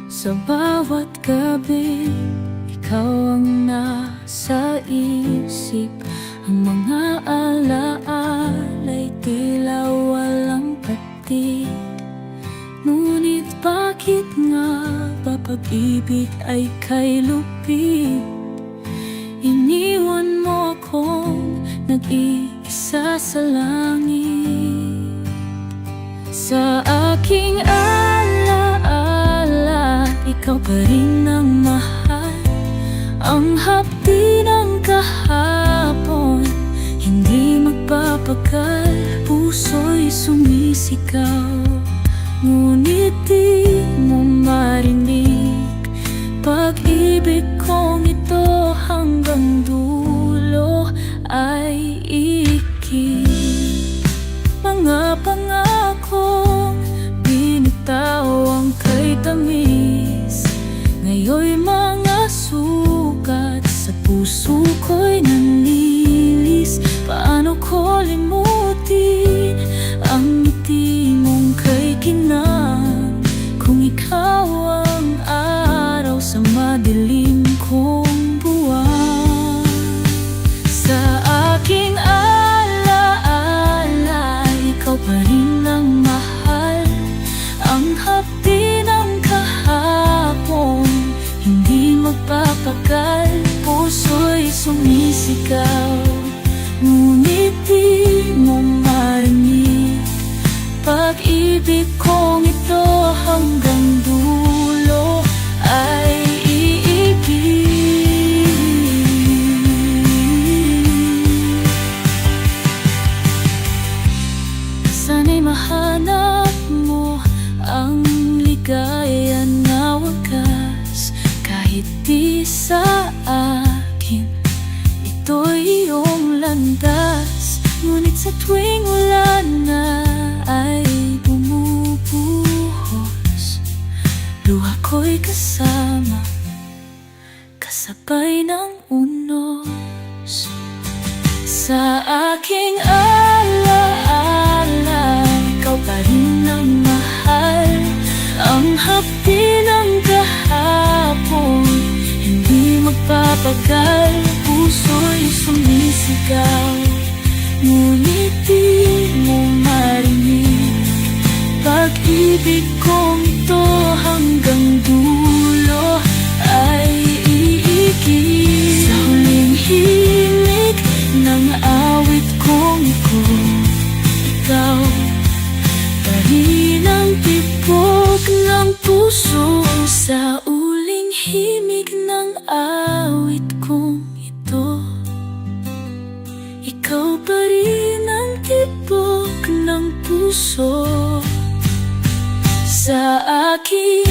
Sa bawat gabi, ikaw ang nasa isip. Ang mga alaala'y tila walang patid. Ngunit bakit nga ba pag-ibig ay kay lupit? Iniwan mo akong nag-iisa sa langit. Sa aking alaala, ikaw pa rin ang mahal. Ang hapdi ng kahapon, hindi magpapagal. Puso'y sumisigaw, ngunit di mo marinig. Pag-ibig kong ito hanggang dulo ay iikip. Mga pangakong binitawang kay tamis, ngayon'y mga sugat sa puso ko'y nanlilis. Paano ko limutin ang ngiti mong kay kinang, kung ikaw ang araw sa madilim kong buwan? Sa aking alaala, ikaw pa rin ang mahal. Ang hapdi ng kahapon, hindi magpapagal. Puso'y sumisigaw, ngunit di mo marinig. Pag-ibig kong ito hanggang dulo ay iibig. Sana'y mahanap mo ang ligaya na wagas. Kahit di sa akin, ito'y iyong landas. Ngunit sa tuwing wala na ay bumubuhos. Luha ko'y kasama, kasabay ng unos. Sa aking alaala, ikaw pa rin ang mahal. Ang hapdi ng kahapon, hindi magpapagal. Puso'y sumisigaw, ngunit di mo marinig. Pag-ibig kong ito hanggang dulo ay iigib. Sa huling himig ng awit kong ito, ikaw pa rin ang tibok ng puso. Sa uling himig ng awit kong ito, ikaw pa rin ang tibok ng puso. Sa akin